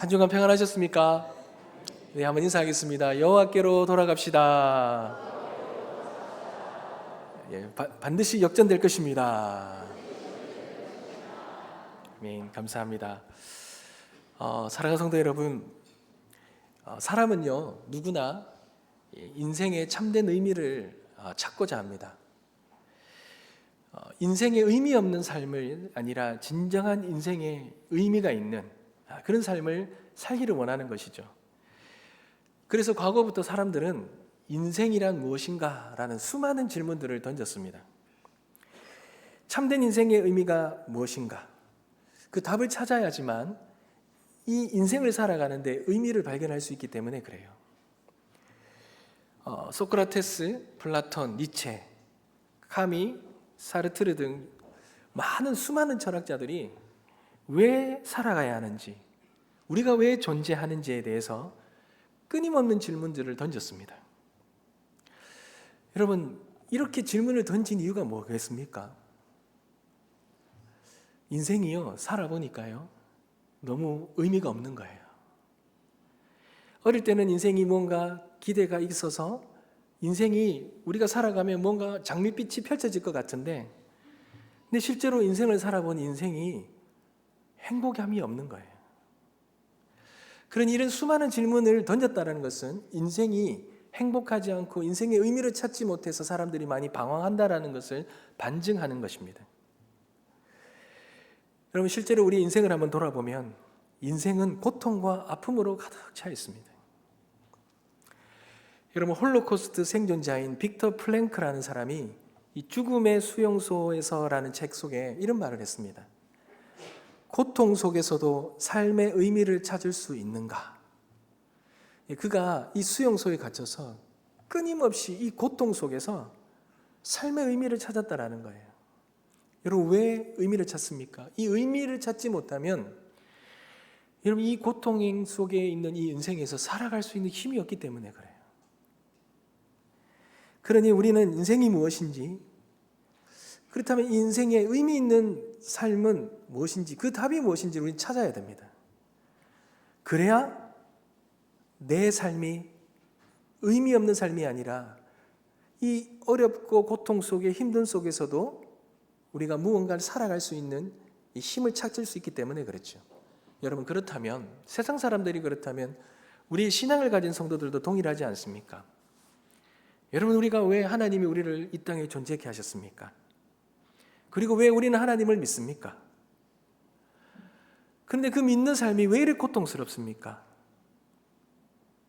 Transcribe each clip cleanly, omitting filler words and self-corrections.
한 주간 평안하셨습니까? 네, 한번 인사하겠습니다. 여호와께로 돌아갑시다. 예, 반드시 역전될 것입니다. 아멘. 감사합니다. 사랑하는 성도 여러분, 사람은요 누구나 인생의 참된 의미를 찾고자 합니다. 인생의 의미 없는 삶을 아니라 진정한 인생의 의미가 있는 그런 삶을 살기를 원하는 것이죠. 그래서 과거부터 사람들은 인생이란 무엇인가? 라는 수많은 질문들을 던졌습니다. 참된 인생의 의미가 무엇인가? 그 답을 찾아야지만 이 인생을 살아가는데 의미를 발견할 수 있기 때문에 그래요. 소크라테스, 플라톤, 니체, 카미, 사르트르 등 많은 수많은 철학자들이 왜 살아가야 하는지, 우리가 왜 존재하는지에 대해서 끊임없는 질문들을 던졌습니다. 여러분, 이렇게 질문을 던진 이유가 뭐겠습니까? 인생이요, 살아보니까요, 너무 의미가 없는 거예요. 어릴 때는 인생이 뭔가 기대가 있어서 인생이 우리가 살아가면 뭔가 장밋빛이 펼쳐질 것 같은데, 근데 실제로 인생을 살아본 인생이 행복함이 없는 거예요. 그러니 이런 수많은 질문을 던졌다는 것은 인생이 행복하지 않고 인생의 의미를 찾지 못해서 사람들이 많이 방황한다는 것을 반증하는 것입니다. 여러분, 실제로 우리 인생을 한번 돌아보면 인생은 고통과 아픔으로 가득 차 있습니다. 여러분, 홀로코스트 생존자인 빅터 플랭크라는 사람이 이 죽음의 수용소에서라는 책 속에 이런 말을 했습니다. 고통 속에서도 삶의 의미를 찾을 수 있는가? 그가 이 수용소에 갇혀서 끊임없이 이 고통 속에서 삶의 의미를 찾았다라는 거예요. 여러분, 왜 의미를 찾습니까? 이 의미를 찾지 못하면 여러분, 이 고통 속에 있는 이 인생에서 살아갈 수 있는 힘이 없기 때문에 그래요. 그러니 우리는 인생이 무엇인지, 그렇다면 이 인생의 의미 있는 삶은 무엇인지, 그 답이 무엇인지 우리는 찾아야 됩니다. 그래야 내 삶이 의미 없는 삶이 아니라 이 어렵고 고통 속에 힘든 속에서도 우리가 무언가를 살아갈 수 있는 이 힘을 찾을 수 있기 때문에 그렇죠. 여러분, 그렇다면 세상 사람들이 그렇다면 우리의 신앙을 가진 성도들도 동일하지 않습니까? 여러분, 우리가 왜 하나님이 우리를 이 땅에 존재케 하셨습니까? 그리고 왜 우리는 하나님을 믿습니까? 그런데 그 믿는 삶이 왜 이렇게 고통스럽습니까?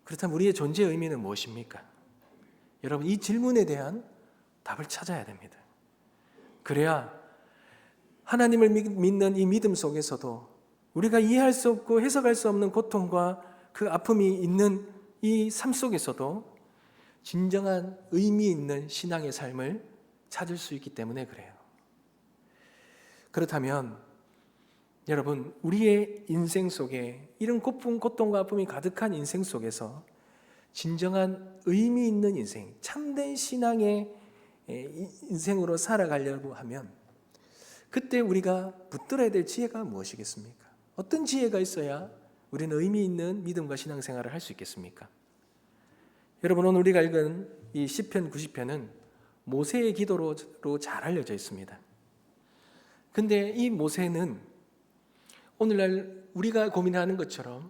그렇다면 우리의 존재의 의미는 무엇입니까? 여러분, 이 질문에 대한 답을 찾아야 됩니다. 그래야 하나님을 믿는 이 믿음 속에서도 우리가 이해할 수 없고 해석할 수 없는 고통과 그 아픔이 있는 이 삶 속에서도 진정한 의미 있는 신앙의 삶을 찾을 수 있기 때문에 그래요. 그렇다면 여러분, 우리의 인생 속에 이런 고통과 아픔이 가득한 인생 속에서 진정한 의미 있는 인생, 참된 신앙의 인생으로 살아가려고 하면 그때 우리가 붙들어야 될 지혜가 무엇이겠습니까? 어떤 지혜가 있어야 우리는 의미 있는 믿음과 신앙생활을 할 수 있겠습니까? 여러분, 오늘 우리가 읽은 이 시편 90편은 모세의 기도로 잘 알려져 있습니다. 근데 이 모세는 오늘날 우리가 고민하는 것처럼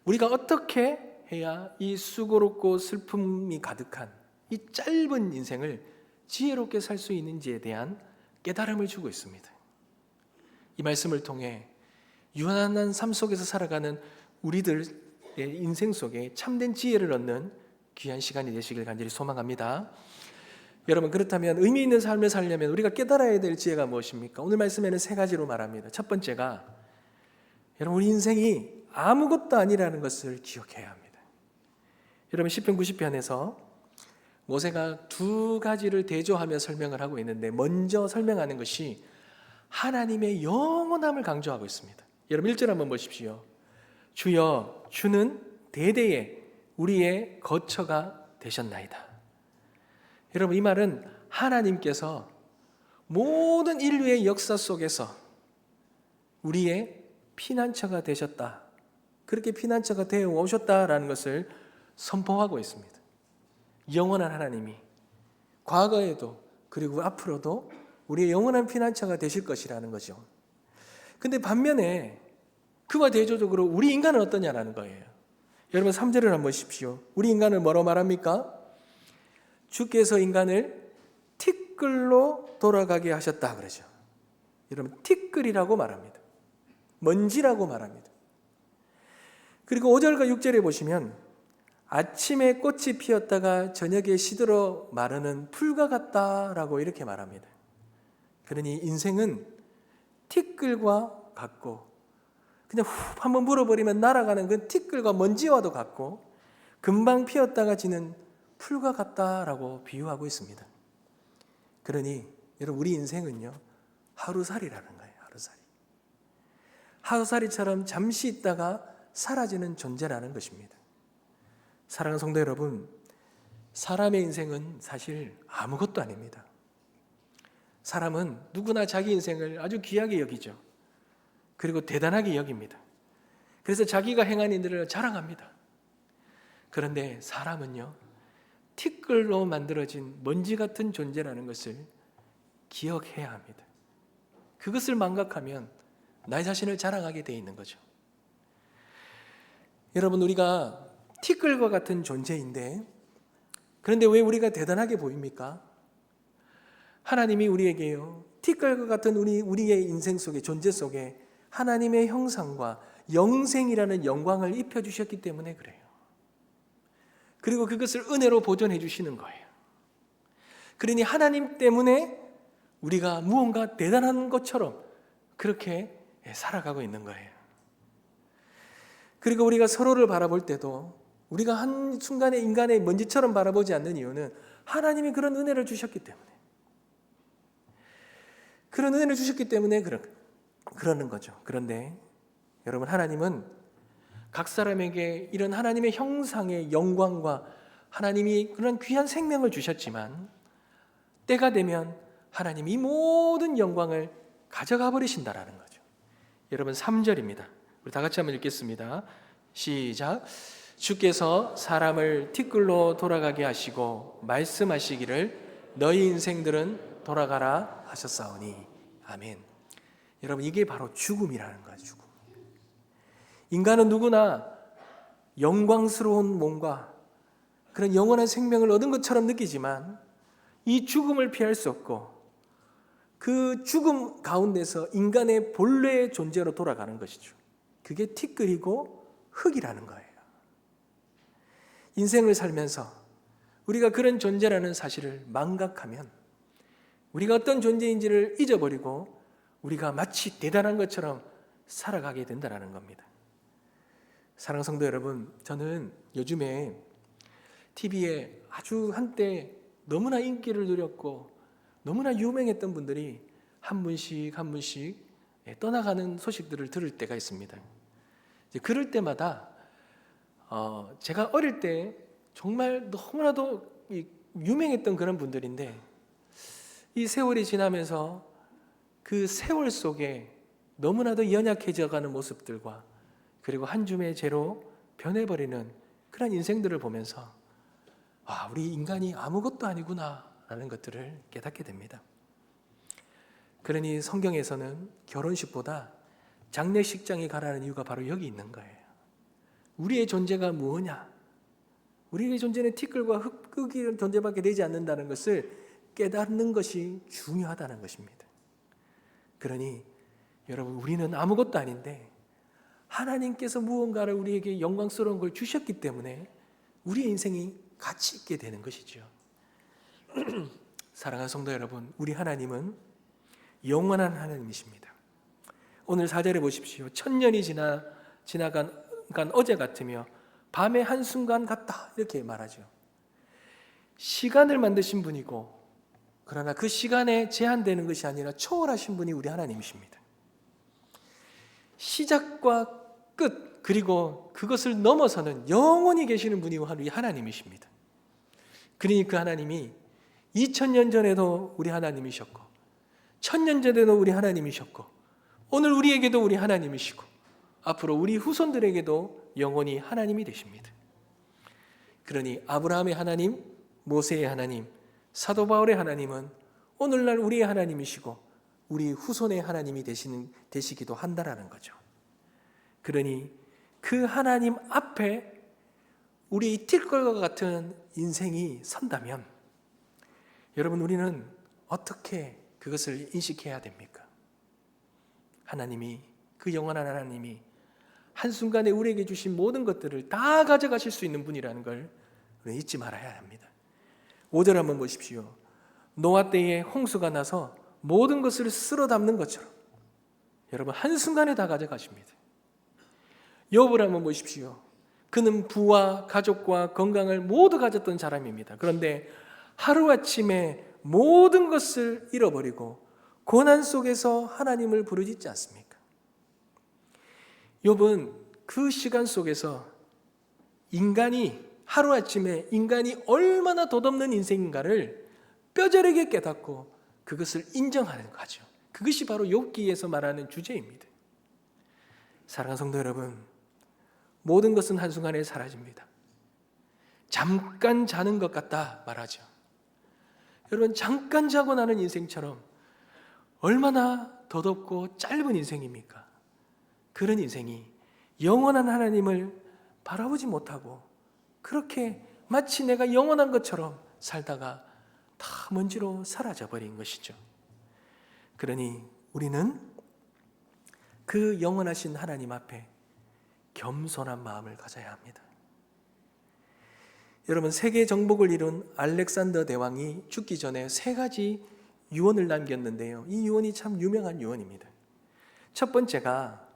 우리가 어떻게 해야 이 수고롭고 슬픔이 가득한 이 짧은 인생을 지혜롭게 살 수 있는지에 대한 깨달음을 주고 있습니다. 이 말씀을 통해 유한한 삶 속에서 살아가는 우리들의 인생 속에 참된 지혜를 얻는 귀한 시간이 되시길 간절히 소망합니다. 여러분, 그렇다면 의미 있는 삶을 살려면 우리가 깨달아야 될 지혜가 무엇입니까? 오늘 말씀에는 세 가지로 말합니다. 첫 번째가 여러분, 우리 인생이 아무것도 아니라는 것을 기억해야 합니다. 여러분, 시편 90편에서 모세가 두 가지를 대조하며 설명을 하고 있는데 먼저 설명하는 것이 하나님의 영원함을 강조하고 있습니다. 여러분, 1절 한번 보십시오. 주여, 주는 대대에 우리의 거처가 되셨나이다. 여러분, 이 말은 하나님께서 모든 인류의 역사 속에서 우리의 피난처가 되셨다, 그렇게 피난처가 되어 오셨다라는 것을 선포하고 있습니다. 영원한 하나님이 과거에도 그리고 앞으로도 우리의 영원한 피난처가 되실 것이라는 거죠. 근데 반면에 그와 대조적으로 우리 인간은 어떠냐라는 거예요. 여러분 3절을 한번 보십시오. 우리 인간을 뭐라고 말합니까? 주께서 인간을 티끌로 돌아가게 하셨다 그러죠. 여러분 티끌이라고 말합니다. 먼지라고 말합니다. 그리고 5절과 6절에 보시면 아침에 꽃이 피었다가 저녁에 시들어 마르는 풀과 같다라고 이렇게 말합니다. 그러니 인생은 티끌과 같고 그냥 훅 한번 물어버리면 날아가는 그 티끌과 먼지와도 같고 금방 피었다가 지는 풀과 같다라고 비유하고 있습니다. 그러니 여러분 우리 인생은요 하루살이라는 거예요. 하루살이처럼 잠시 있다가 사라지는 존재라는 것입니다. 사랑하는 성도 여러분, 사람의 인생은 사실 아무것도 아닙니다. 사람은 누구나 자기 인생을 아주 귀하게 여기죠. 그리고 대단하게 여깁니다. 그래서 자기가 행한 일들을 자랑합니다. 그런데 사람은요 티끌로 만들어진 먼지 같은 존재라는 것을 기억해야 합니다. 그것을 망각하면 나의 자신을 자랑하게 돼 있는 거죠. 여러분 우리가 티끌과 같은 존재인데 그런데 왜 우리가 대단하게 보입니까? 하나님이 우리에게요 티끌과 같은 우리의 인생 속에 존재 속에 하나님의 형상과 영생이라는 영광을 입혀주셨기 때문에 그래요. 그리고 그것을 은혜로 보존해 주시는 거예요. 그러니 하나님 때문에 우리가 무언가 대단한 것처럼 그렇게 살아가고 있는 거예요. 그리고 우리가 서로를 바라볼 때도 우리가 한순간에 인간의 먼지처럼 바라보지 않는 이유는 하나님이 그런 은혜를 주셨기 때문에 그런 은혜를 주셨기 때문에 그러는 거죠. 그런데 여러분 하나님은 각 사람에게 이런 하나님의 형상의 영광과 하나님이 그런 귀한 생명을 주셨지만 때가 되면 하나님이 모든 영광을 가져가 버리신다라는 거죠. 여러분 3절입니다. 우리 다 같이 한번 읽겠습니다. 시작. 주께서 사람을 티끌로 돌아가게 하시고 말씀하시기를 너희 인생들은 돌아가라 하셨사오니. 아멘. 여러분 이게 바로 죽음이라는 거예요. 죽음. 인간은 누구나 영광스러운 몸과 그런 영원한 생명을 얻은 것처럼 느끼지만 이 죽음을 피할 수 없고 그 죽음 가운데서 인간의 본래의 존재로 돌아가는 것이죠. 그게 티끌이고 흙이라는 거예요. 인생을 살면서 우리가 그런 존재라는 사실을 망각하면 우리가 어떤 존재인지를 잊어버리고 우리가 마치 대단한 것처럼 살아가게 된다는 겁니다. 사랑하는 성도 여러분, 저는 요즘에 TV에 아주 한때 너무나 인기를 누렸고 너무나 유명했던 분들이 한 분씩 떠나가는 소식들을 들을 때가 있습니다. 그럴 때마다 제가 어릴 때 정말 너무나도 유명했던 그런 분들인데 이 세월이 지나면서 그 세월 속에 너무나도 연약해져가는 모습들과 그리고 한 줌의 재로 변해버리는 그런 인생들을 보면서 우리 인간이 아무것도 아니구나 라는 것들을 깨닫게 됩니다. 그러니 성경에서는 결혼식보다 장례식장에 가라는 이유가 바로 여기 있는 거예요. 우리의 존재가 무엇냐? 우리의 존재는 티끌과 흙의 존재밖에 되지 않는다는 것을 깨닫는 것이 중요하다는 것입니다. 그러니 여러분 우리는 아무것도 아닌데 하나님께서 무언가를 우리에게 영광스러운 걸 주셨기 때문에 우리의 인생이 가치 있게 되는 것이죠. 사랑하는 성도 여러분, 우리 하나님은 영원한 하나님이십니다. 오늘 4절에 보십시오. 1000년이 지나간 어제 같으며 밤의 한순간 같다 이렇게 말하죠. 시간을 만드신 분이고 그러나 그 시간에 제한되는 것이 아니라 초월하신 분이 우리 하나님이십니다. 시작과 끝 그리고 그것을 넘어서는 영원히 계시는 분이 우리 하나님이십니다. 그러니 그 하나님이 2000년 전에도 우리 하나님이셨고 1000년 전에도 우리 하나님이셨고 오늘 우리에게도 우리 하나님이시고 앞으로 우리 후손들에게도 영원히 하나님이 되십니다. 그러니 아브라함의 하나님, 모세의 하나님, 사도 바울의 하나님은 오늘날 우리의 하나님이시고 우리 후손의 하나님이 되시기도 한다라는 거죠. 그러니 그 하나님 앞에 우리 틸걸과 같은 인생이 선다면 여러분, 우리는 어떻게 그것을 인식해야 됩니까? 하나님이, 그 영원한 하나님이 한순간에 우리에게 주신 모든 것들을 다 가져가실 수 있는 분이라는 걸 우리는 잊지 말아야 합니다. 5절 한번 보십시오. 노아 때에 홍수가 나서 모든 것을 쓸어 담는 것처럼 여러분 한순간에 다 가져가십니다. 욥을 한번 보십시오. 그는 부와 가족과 건강을 모두 가졌던 사람입니다. 그런데 하루아침에 모든 것을 잃어버리고 고난 속에서 하나님을 부르짖지 않습니까? 욥은 그 시간 속에서 하루아침에 인간이 얼마나 덧없는 인생인가를 뼈저리게 깨닫고 그것을 인정하는 거죠. 그것이 바로 욥기에서 말하는 주제입니다. 사랑하는 성도 여러분, 모든 것은 한순간에 사라집니다. 잠깐 자는 것 같다 말하죠. 여러분, 잠깐 자고 나는 인생처럼 얼마나 덧없고 짧은 인생입니까? 그런 인생이 영원한 하나님을 바라보지 못하고 그렇게 마치 내가 영원한 것처럼 살다가 다 먼지로 사라져버린 것이죠. 그러니 우리는 그 영원하신 하나님 앞에 겸손한 마음을 가져야 합니다. 여러분, 세계 정복을 이룬 알렉산더 대왕이 죽기 전에 3가지 유언을 남겼는데요. 이 유언이 참 유명한 유언입니다. 첫 번째가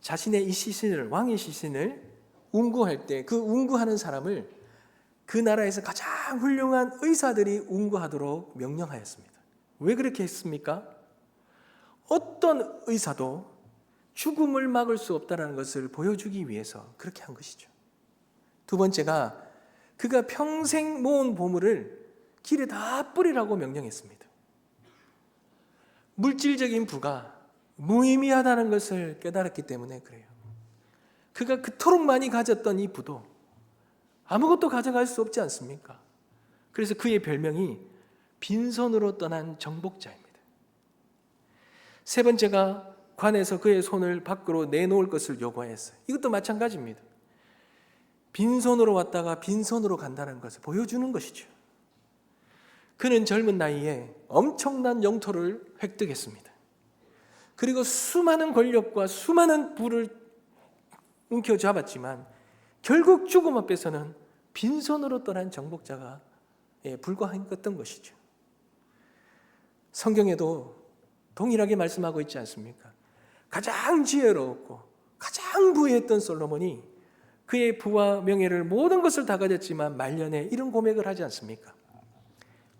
자신의 이 시신을, 왕의 시신을 운구할 때 그 운구하는 사람을 그 나라에서 가장 훌륭한 의사들이 운구하도록 명령하였습니다. 왜 그렇게 했습니까? 어떤 의사도 죽음을 막을 수 없다는 것을 보여주기 위해서 그렇게 한 것이죠. 두 번째가 그가 평생 모은 보물을 길에 다 뿌리라고 명령했습니다. 물질적인 부가 무의미하다는 것을 깨달았기 때문에 그래요. 그가 그토록 많이 가졌던 이 부도 아무것도 가져갈 수 없지 않습니까? 그래서 그의 별명이 빈손으로 떠난 정복자입니다. 세 번째가 관에서 그의 손을 밖으로 내놓을 것을 요구했어요. 이것도 마찬가지입니다. 빈손으로 왔다가 빈손으로 간다는 것을 보여주는 것이죠. 그는 젊은 나이에 엄청난 영토를 획득했습니다. 그리고 수많은 권력과 수많은 부를 움켜잡았지만 결국 죽음 앞에서는 빈손으로 떠난 정복자가 불과했던 것이죠. 성경에도 동일하게 말씀하고 있지 않습니까? 가장 지혜로웠고 가장 부유했던 솔로몬이 그의 부와 명예를 모든 것을 다 가졌지만 말년에 이런 고백을 하지 않습니까?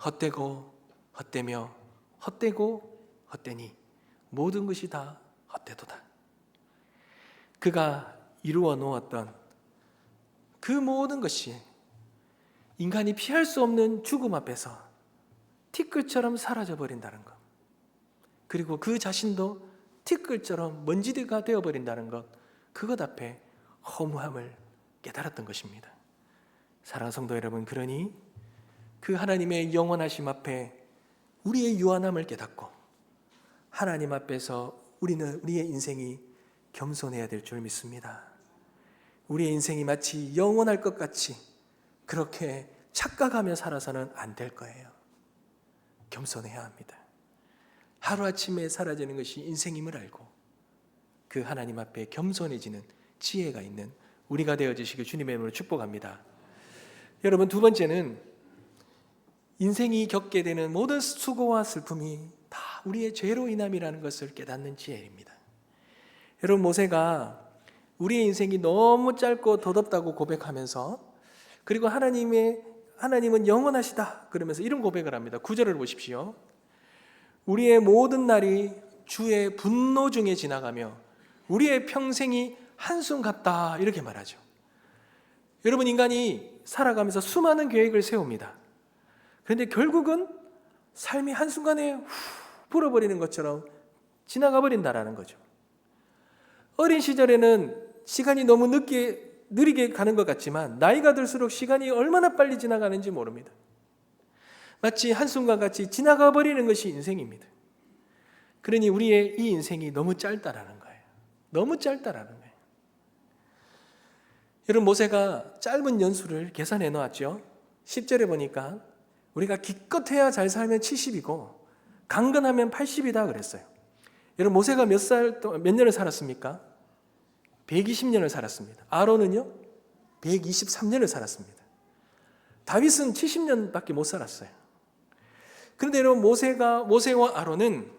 헛되고 헛되며 헛되고 헛되니 모든 것이 다 헛되도다. 그가 이루어 놓았던 그 모든 것이 인간이 피할 수 없는 죽음 앞에서 티끌처럼 사라져버린다는 것, 그리고 그 자신도 티끌처럼 먼지가 되어버린다는 것, 그것 앞에 허무함을 깨달았던 것입니다. 사랑하는 성도 여러분, 그러니 그 하나님의 영원하심 앞에 우리의 유한함을 깨닫고 하나님 앞에서 우리의 인생이 겸손해야 될 줄 믿습니다. 우리의 인생이 마치 영원할 것 같이 그렇게 착각하며 살아서는 안 될 거예요. 겸손해야 합니다. 하루아침에 사라지는 것이 인생임을 알고 그 하나님 앞에 겸손해지는 지혜가 있는 우리가 되어주시길 주님의 이름으로 축복합니다. 여러분, 두 번째는 인생이 겪게 되는 모든 수고와 슬픔이 다 우리의 죄로 인함이라는 것을 깨닫는 지혜입니다. 여러분, 모세가 우리의 인생이 너무 짧고 덧없다고 고백하면서, 그리고 하나님은 영원하시다 그러면서 이런 고백을 합니다. 9절을 보십시오. 우리의 모든 날이 주의 분노 중에 지나가며 우리의 평생이 한숨 같다, 이렇게 말하죠. 여러분, 인간이 살아가면서 수많은 계획을 세웁니다. 그런데 결국은 삶이 한순간에 불어버리는 것처럼 지나가 버린다라는 거죠. 어린 시절에는 시간이 너무 느리게 가는 것 같지만 나이가 들수록 시간이 얼마나 빨리 지나가는지 모릅니다. 마치 한순간같이 지나가 버리는 것이 인생입니다. 그러니 우리의 이 인생이 너무 짧다라는 거예요. 너무 짧다라는 거예요. 여러분, 모세가 짧은 연수를 계산해 놓았죠. 10절에 보니까 우리가 기껏해야 잘 살면 70이고 강건하면 80이다 그랬어요. 여러분, 모세가 몇 년을 살았습니까? 120년을 살았습니다. 아론은요? 123년을 살았습니다. 다윗은 70년밖에 못 살았어요. 그런데 여러분, 모세와 아론은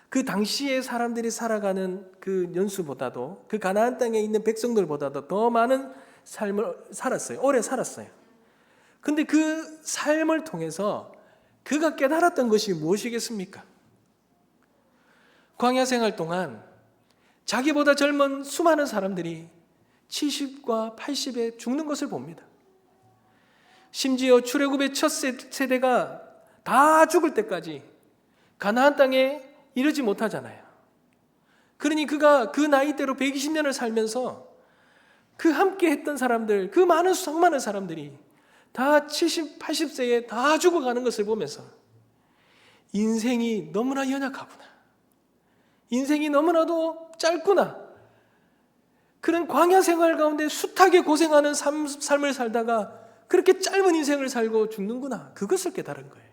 그 당시에 사람들이 살아가는 그 연수보다도, 그 가나안 땅에 있는 백성들보다도 더 많은 삶을 살았어요. 오래 살았어요. 근데 그 삶을 통해서 그가 깨달았던 것이 무엇이겠습니까? 광야 생활 동안 자기보다 젊은 수많은 사람들이 70과 80에 죽는 것을 봅니다. 심지어 출애굽의 첫 세대가 다 죽을 때까지 가나안 땅에 이르지 못하잖아요. 그러니 그가 그 나이대로 120년을 살면서 그 함께 했던 사람들, 그 많은 수많은 사람들이 다 70, 80세에 다 죽어가는 것을 보면서 인생이 너무나 연약하구나, 인생이 너무나도 짧구나, 그런 광야 생활 가운데 숱하게 고생하는 삶을 살다가 그렇게 짧은 인생을 살고 죽는구나, 그것을 깨달은 거예요.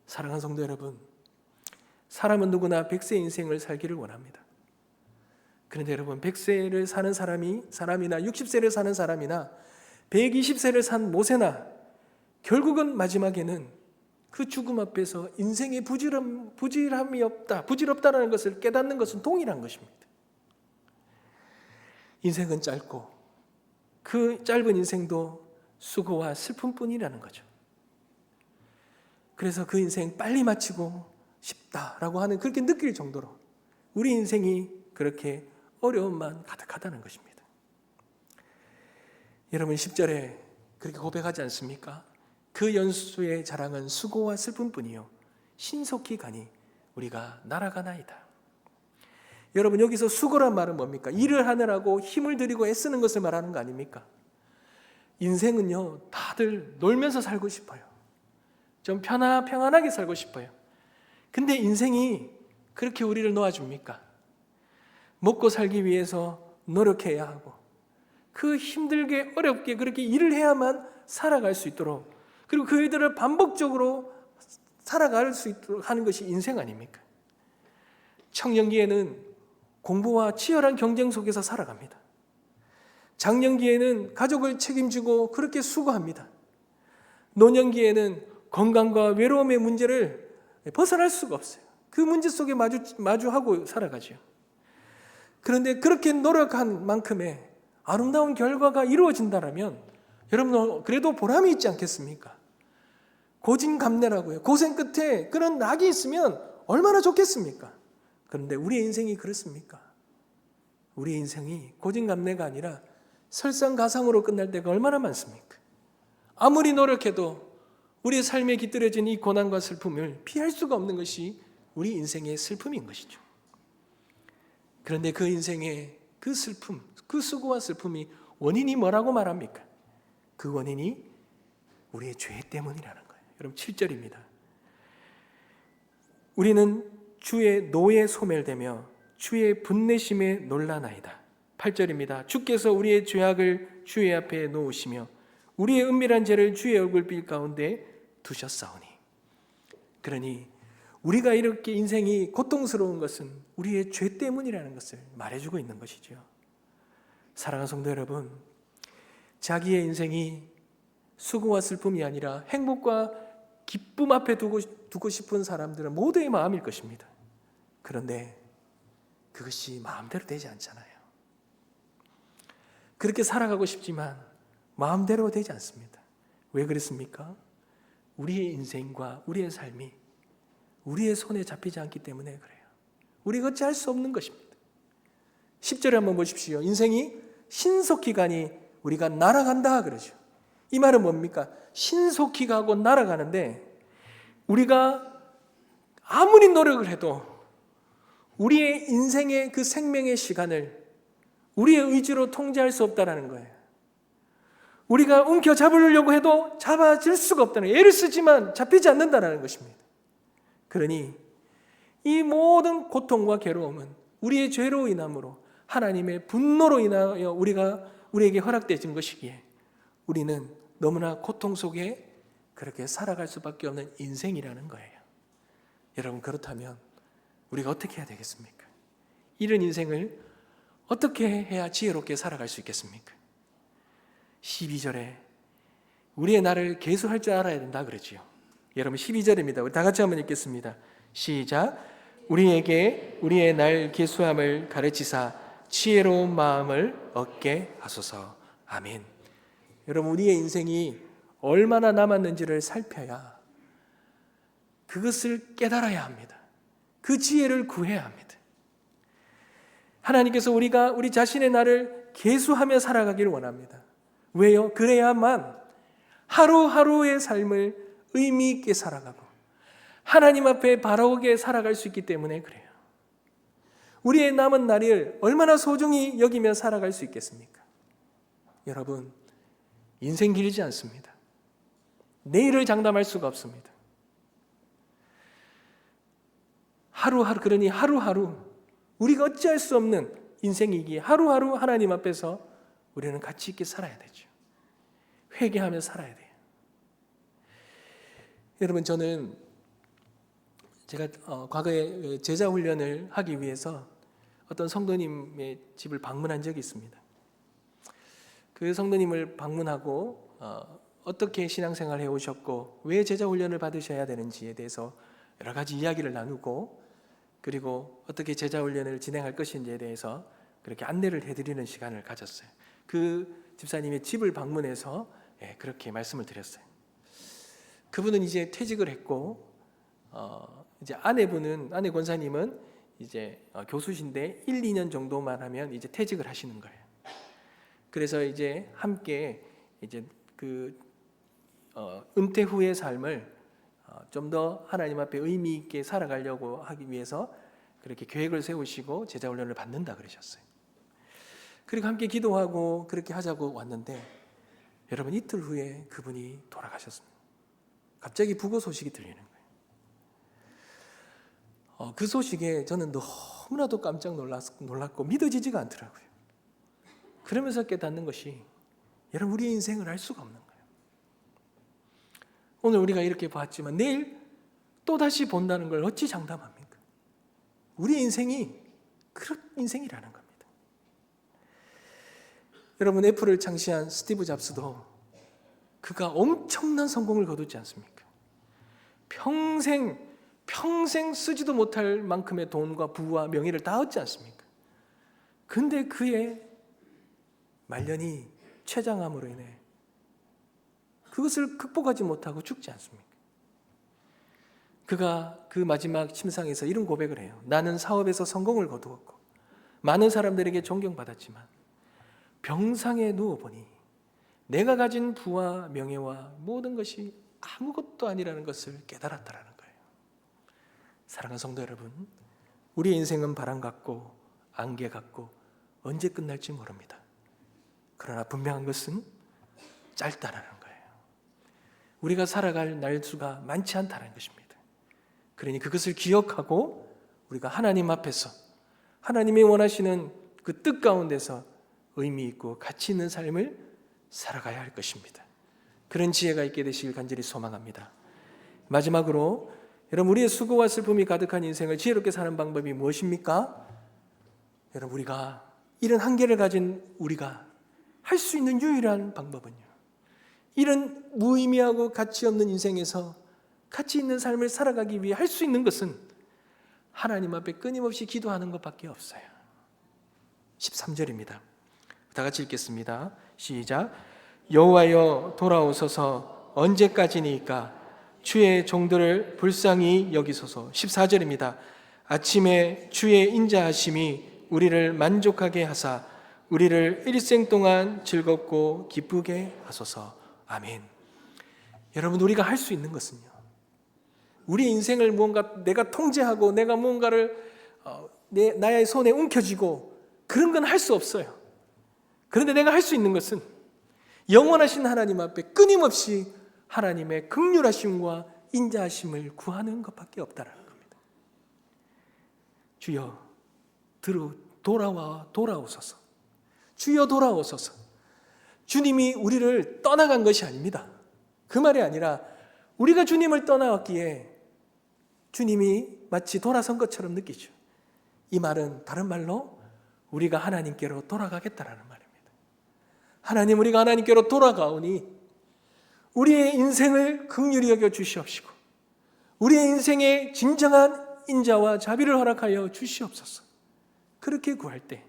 사랑하는 성도 여러분, 사람은 누구나 100세 인생을 살기를 원합니다. 그런데 여러분, 100세를 사는 사람이나 60세를 사는 사람이나 120세를 산 모세나 결국은 마지막에는 그 죽음 앞에서 인생의 부질없다라는 것을 깨닫는 것은 동일한 것입니다. 인생은 짧고 그 짧은 인생도 수고와 슬픔뿐이라는 거죠. 그래서 그 인생 빨리 마치고 싶다라고 하는, 그렇게 느낄 정도로 우리 인생이 그렇게 어려움만 가득하다는 것입니다. 여러분, 10절에 그렇게 고백하지 않습니까? 그 연수의 자랑은 수고와 슬픔뿐이요 신속히 가니 우리가 날아가나이다. 여러분, 여기서 수고란 말은 뭡니까? 일을 하느라고 힘을 들이고 애쓰는 것을 말하는 거 아닙니까? 인생은요, 다들 놀면서 살고 싶어요. 좀 평안하게 살고 싶어요. 근데 인생이 그렇게 우리를 놓아줍니까? 먹고 살기 위해서 노력해야 하고, 그 힘들게 어렵게 그렇게 일을 해야만 살아갈 수 있도록, 그리고 그 일들을 반복적으로 살아갈 수 있도록 하는 것이 인생 아닙니까? 청년기에는 공부와 치열한 경쟁 속에서 살아갑니다. 장년기에는 가족을 책임지고 그렇게 수고합니다. 노년기에는 건강과 외로움의 문제를 벗어날 수가 없어요. 그 문제 속에 마주하고 살아가죠. 그런데 그렇게 노력한 만큼의 아름다운 결과가 이루어진다면 여러분, 그래도 보람이 있지 않겠습니까? 고진감래라고요. 고생 끝에 그런 낙이 있으면 얼마나 좋겠습니까? 그런데 우리의 인생이 그렇습니까? 우리의 인생이 고진감래가 아니라 설상가상으로 끝날 때가 얼마나 많습니까? 아무리 노력해도 우리의 삶에 깃들여진 이 고난과 슬픔을 피할 수가 없는 것이 우리 인생의 슬픔인 것이죠. 그런데 그 인생의 그 슬픔, 그 수고와 슬픔이 원인이 뭐라고 말합니까? 그 원인이 우리의 죄 때문이라는 거예요. 여러분, 7절입니다. 우리는 주의 노에 소멸되며 주의 분내심에 놀라나이다. 8절입니다. 주께서 우리의 죄악을 주의 앞에 놓으시며 우리의 은밀한 죄를 주의 얼굴빛 가운데 두셨사오니. 그러니 우리가 이렇게 인생이 고통스러운 것은 우리의 죄 때문이라는 것을 말해주고 있는 것이죠. 사랑하는 성도 여러분, 자기의 인생이 수고와 슬픔이 아니라 행복과 기쁨 앞에 두고 싶은 사람들은 모두의 마음일 것입니다. 그런데 그것이 마음대로 되지 않잖아요. 그렇게 살아가고 싶지만 마음대로 되지 않습니다. 왜 그렇습니까? 우리의 인생과 우리의 삶이 우리의 손에 잡히지 않기 때문에 그래요. 우리가 어찌할 수 없는 것입니다. 10절에 한번 보십시오. 인생이 신속히 가니 우리가 날아간다 그러죠. 이 말은 뭡니까? 신속히 가고 날아가는데 우리가 아무리 노력을 해도 우리의 인생의 그 생명의 시간을 우리의 의지로 통제할 수 없다는 거예요. 우리가 움켜잡으려고 해도 잡아질 수가 없다는 거예요. 애를 쓰지만 잡히지 않는다는 것입니다. 그러니 이 모든 고통과 괴로움은 우리의 죄로 인함으로 하나님의 분노로 인하여 우리에게 허락되어진 것이기에 우리는 너무나 고통 속에 그렇게 살아갈 수밖에 없는 인생이라는 거예요. 여러분, 그렇다면 우리가 어떻게 해야 되겠습니까? 이런 인생을 어떻게 해야 지혜롭게 살아갈 수 있겠습니까? 12절에 우리의 날을 계수할 줄 알아야 된다 그러지요. 여러분, 12절입니다. 우리 다 같이 한번 읽겠습니다. 시작. 우리에게 우리의 날 계수함을 가르치사 지혜로운 마음을 얻게 하소서. 아멘. 여러분, 우리의 인생이 얼마나 남았는지를 살펴야 그것을 깨달아야 합니다. 그 지혜를 구해야 합니다. 하나님께서 우리가 우리 자신의 날을 계수하며 살아가기를 원합니다. 왜요? 그래야만 하루하루의 삶을 의미 있게 살아가고 하나님 앞에 바라오게 살아갈 수 있기 때문에 그래요. 우리의 남은 날을 얼마나 소중히 여기며 살아갈 수 있겠습니까? 여러분, 인생 길지 않습니다. 내일을 장담할 수가 없습니다. 그러니 하루하루 우리가 어찌할 수 없는 인생이기에 하루하루 하나님 앞에서 우리는 가치 있게 살아야 되죠. 회개하며 살아야 돼요. 여러분, 저는 제가 과거에 제자 훈련을 하기 위해서 어떤 성도님의 집을 방문한 적이 있습니다. 그 성도님을 방문하고 어떻게 신앙생활을 해오셨고 왜 제자 훈련을 받으셔야 되는지에 대해서 여러 가지 이야기를 나누고 그리고 어떻게 제자 훈련을 진행할 것인지에 대해서 그렇게 안내를 해드리는 시간을 가졌어요. 그 집사님의 집을 방문해서 그렇게 말씀을 드렸어요. 그분은 이제 퇴직을 했고 이제 아내 권사님은 이제 교수신데 1, 2년 정도만 하면 이제 퇴직을 하시는 거예요. 그래서 이제 함께 이제 그 은퇴 후의 삶을 좀 더 하나님 앞에 의미 있게 살아가려고 하기 위해서 그렇게 계획을 세우시고 제자 훈련을 받는다 그러셨어요. 그리고 함께 기도하고 그렇게 하자고 왔는데 여러분, 이틀 후에 그분이 돌아가셨습니다. 갑자기 부고 소식이 들리는 거예요. 그 소식에 저는 너무나도 깜짝 놀랐고 믿어지지가 않더라고요. 그러면서 깨닫는 것이 여러분, 우리의 인생을 알 수가 없는 거예요. 오늘 우리가 이렇게 봤지만 내일 또다시 본다는 걸 어찌 장담합니까? 우리의 인생이 그런 인생이라는 겁니다. 여러분, 애플을 창시한 스티브 잡스도 그가 엄청난 성공을 거두지 않습니까? 평생 쓰지도 못할 만큼의 돈과 부와 명예를 다 얻지 않습니까? 근데 그의 말년이 췌장암으로 인해 그것을 극복하지 못하고 죽지 않습니까? 그가 그 마지막 침상에서 이런 고백을 해요. 나는 사업에서 성공을 거두었고 많은 사람들에게 존경받았지만 병상에 누워보니 내가 가진 부와 명예와 모든 것이 아무것도 아니라는 것을 깨달았다라는 거예요. 사랑하는 성도 여러분, 우리의 인생은 바람 같고 안개 같고 언제 끝날지 모릅니다. 그러나 분명한 것은 짧다라는 거예요. 우리가 살아갈 날수가 많지 않다는 것입니다. 그러니 그것을 기억하고 우리가 하나님 앞에서 하나님이 원하시는 그 뜻 가운데서 의미 있고 가치 있는 삶을 살아가야 할 것입니다. 그런 지혜가 있게 되시길 간절히 소망합니다. 마지막으로 여러분, 우리의 수고와 슬픔이 가득한 인생을 지혜롭게 사는 방법이 무엇입니까? 여러분, 우리가 이런 한계를 가진 우리가 할 수 있는 유일한 방법은요, 이런 무의미하고 가치 없는 인생에서 가치 있는 삶을 살아가기 위해 할 수 있는 것은 하나님 앞에 끊임없이 기도하는 것밖에 없어요. 13절입니다. 다 같이 읽겠습니다. 시작. 여호와여 돌아오소서. 언제까지니까 주의 종들을 불쌍히 여기소서. 14절입니다. 아침에 주의 인자하심이 우리를 만족하게 하사 우리를 일생 동안 즐겁고 기쁘게 하소서. 아멘. 여러분, 우리가 할 수 있는 것은요, 우리 인생을 내가 통제하고 내가 무언가를 나의 손에 움켜쥐고 그런 건 할 수 없어요. 그런데 내가 할 수 있는 것은 영원하신 하나님 앞에 끊임없이 하나님의 긍휼하심과 인자하심을 구하는 것밖에 없다는 겁니다. 주여 돌아오소서. 주여 돌아오소서. 주님이 우리를 떠나간 것이 아닙니다. 그 말이 아니라 우리가 주님을 떠나왔기에 주님이 마치 돌아선 것처럼 느끼죠. 이 말은 다른 말로 우리가 하나님께로 돌아가겠다라는 말입니다. 하나님, 우리가 하나님께로 돌아가오니 우리의 인생을 긍휼히 여겨 주시옵시고 우리의 인생에 진정한 인자와 자비를 허락하여 주시옵소서. 그렇게 구할 때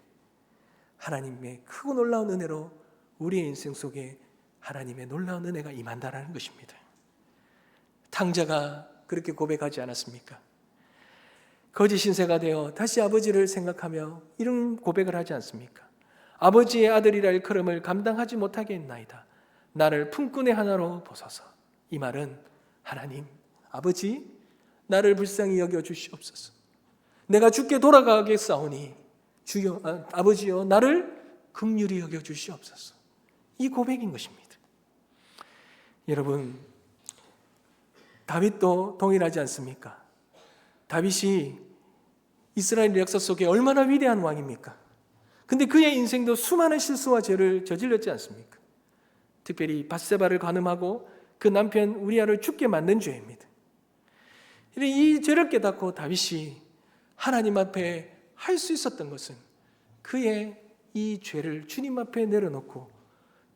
하나님의 크고 놀라운 은혜로 우리의 인생 속에 하나님의 놀라운 은혜가 임한다라는 것입니다. 탕자가 그렇게 고백하지 않았습니까? 거짓 신세가 되어 다시 아버지를 생각하며 이런 고백을 하지 않습니까? 아버지의 아들이라 일컬음을 감당하지 못하게 했나이다. 나를 품꾼의 하나로 보소서. 이 말은 하나님, 아버지, 나를 불쌍히 여겨 주시옵소서. 내가 죽게 돌아가겠사오니 주여, 아버지여, 나를 긍휼히 여겨 주시옵소서. 이 고백인 것입니다. 여러분, 다윗도 동일하지 않습니까? 다윗이 이스라엘 역사 속에 얼마나 위대한 왕입니까? 근데 그의 인생도 수많은 실수와 죄를 저질렀지 않습니까? 특별히 밧세바를 간음하고 그 남편 우리아를 죽게 만든 죄입니다. 이 죄를 깨닫고 다윗이 하나님 앞에 할 수 있었던 것은 그의 이 죄를 주님 앞에 내려놓고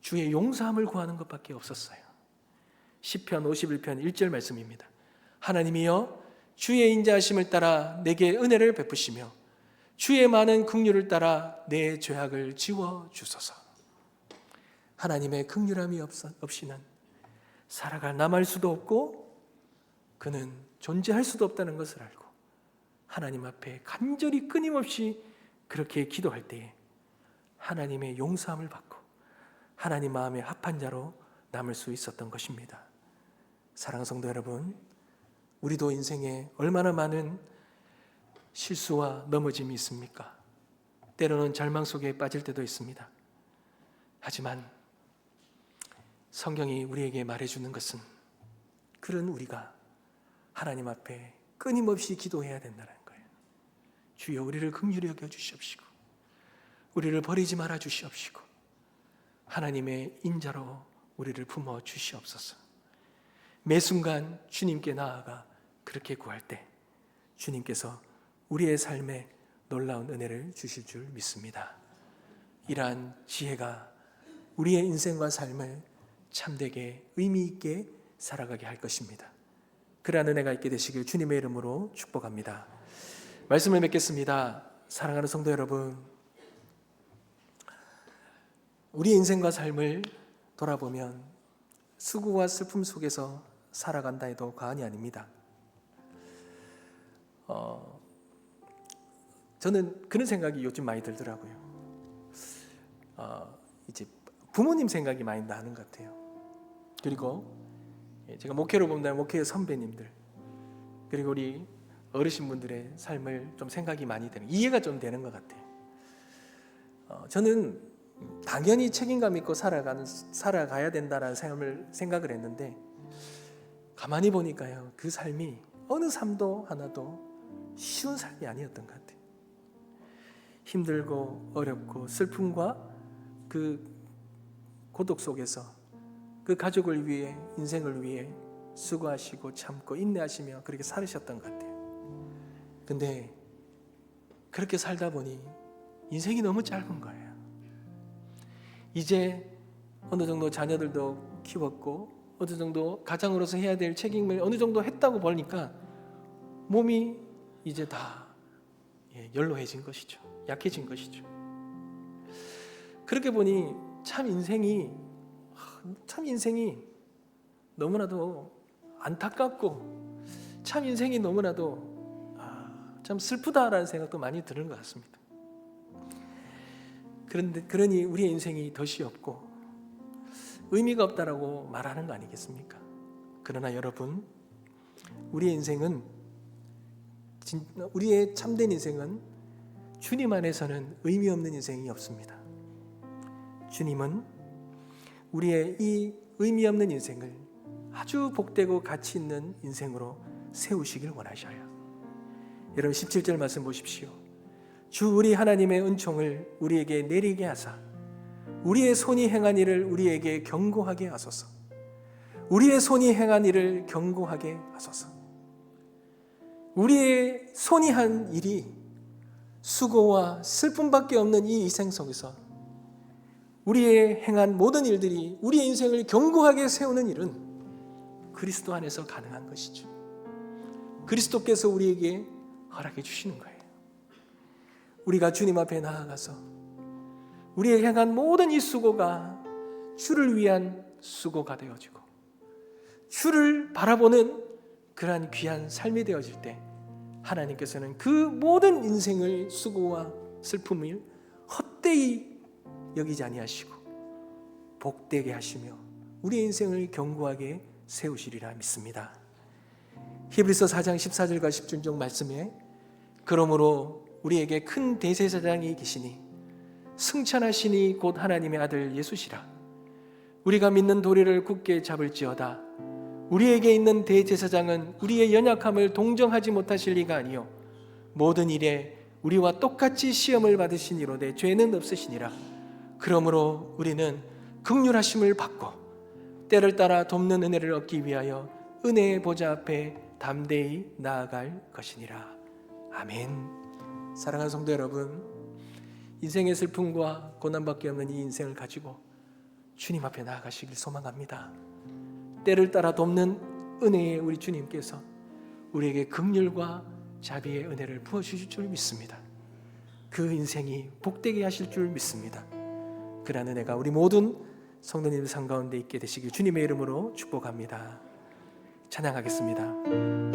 주의 용서함을 구하는 것밖에 없었어요. 시편 51편 1절 말씀입니다. 하나님이여 주의 인자하심을 따라 내게 은혜를 베푸시며 주의 많은 긍휼을 따라 내 죄악을 지워 주소서. 하나님의 긍휼함이 없이는 살아갈 남할 수도 없고 그는 존재할 수도 없다는 것을 알고 하나님 앞에 간절히 끊임없이 그렇게 기도할 때에 하나님의 용서함을 받고 하나님 마음에 합한 자로 남을 수 있었던 것입니다. 사랑하는 성도 여러분, 우리도 인생에 얼마나 많은 실수와 넘어짐이 있습니까? 때로는 절망 속에 빠질 때도 있습니다. 하지만 성경이 우리에게 말해주는 것은 그런 우리가 하나님 앞에 끊임없이 기도해야 된다는 거예요. 주여 우리를 긍휼히 여겨 주시옵시고 우리를 버리지 말아 주시옵시고 하나님의 인자로 우리를 품어 주시옵소서. 매 순간 주님께 나아가 그렇게 구할 때 주님께서 우리의 삶에 놀라운 은혜를 주실 줄 믿습니다. 이러한 지혜가 우리의 인생과 삶을 참되게 의미 있게 살아가게 할 것입니다. 그러한 은혜가 있게 되시길 주님의 이름으로 축복합니다. 말씀을 맺겠습니다. 사랑하는 성도 여러분, 우리 인생과 삶을 돌아보면 수고와 슬픔 속에서 살아간다 해도 과언이 아닙니다. 저는 그런 생각이 요즘 많이 들더라고요. 이제 부모님 생각이 많이 나는 것 같아요. 그리고 제가 목회로 본다면 목회의 선배님들, 그리고 우리 어르신분들의 삶을 좀 생각이 많이 되는, 이해가 좀 되는 것 같아요. 저는 당연히 책임감 있고 살아가야 된다는 생각을 했는데 가만히 보니까요, 그 삶이 어느 삶도 하나도 쉬운 삶이 아니었던 것 같아요. 힘들고 어렵고 슬픔과 그 고독 속에서 그 가족을 위해, 인생을 위해 수고하시고 참고 인내하시며 그렇게 살으셨던 것 같아요. 근데 그렇게 살다 보니 인생이 너무 짧은 거예요. 이제 어느 정도 자녀들도 키웠고 어느 정도 가장으로서 해야 될 책임을 어느 정도 했다고 보니까 몸이 이제 다 연로해진 것이죠. 약해진 것이죠. 그렇게 보니 참 인생이 너무나도 안타깝고 참 인생이 너무나도 참 슬프다라는 생각도 많이 드는 것 같습니다. 그러니 우리의 인생이 덫이 없고 의미가 없다라고 말하는 거 아니겠습니까? 그러나 여러분, 우리의 참된 인생은 주님 안에서는 의미 없는 인생이 없습니다. 주님은 우리의 이 의미 없는 인생을 아주 복되고 가치 있는 인생으로 세우시길 원하셔요. 여러분 17절 말씀 보십시오. 주 우리 하나님의 은총을 우리에게 내리게 하사 우리의 손이 행한 일을 우리에게 경고하게 하소서. 우리의 손이 행한 일을 경고하게 하소서. 우리의 손이 한 일이 수고와 슬픔밖에 없는 이 인생 속에서 우리의 행한 모든 일들이 우리의 인생을 견고하게 세우는 일은 그리스도 안에서 가능한 것이죠. 그리스도께서 우리에게 허락해 주시는 거예요. 우리가 주님 앞에 나아가서 우리의 행한 모든 이 수고가 주를 위한 수고가 되어지고 주를 바라보는 그러한 귀한 삶이 되어질 때 하나님께서는 그 모든 인생을 수고와 슬픔을 헛되이 여기지 아니하시고 복되게 하시며 우리의 인생을 견고하게 세우시리라 믿습니다. 히브리서 4장 14절과 17절 말씀에 그러므로 우리에게 큰 대제사장이 계시니 승천하시니 곧 하나님의 아들 예수시라. 우리가 믿는 도리를 굳게 잡을지어다. 우리에게 있는 대제사장은 우리의 연약함을 동정하지 못하실 리가 아니요 모든 일에 우리와 똑같이 시험을 받으시니로되 죄는 없으시니라. 그러므로 우리는 긍휼하심을 받고 때를 따라 돕는 은혜를 얻기 위하여 은혜의 보좌 앞에 담대히 나아갈 것이니라. 아멘. 사랑하는 성도 여러분, 인생의 슬픔과 고난밖에 없는 이 인생을 가지고 주님 앞에 나아가시길 소망합니다. 때를 따라 돕는 은혜의 우리 주님께서 우리에게 긍휼과 자비의 은혜를 부어주실 줄 믿습니다. 그 인생이 복되게 하실 줄 믿습니다. 그러한 은혜가 우리 모든 성도님들 삶 가운데 있게 되시길 주님의 이름으로 축복합니다. 찬양하겠습니다.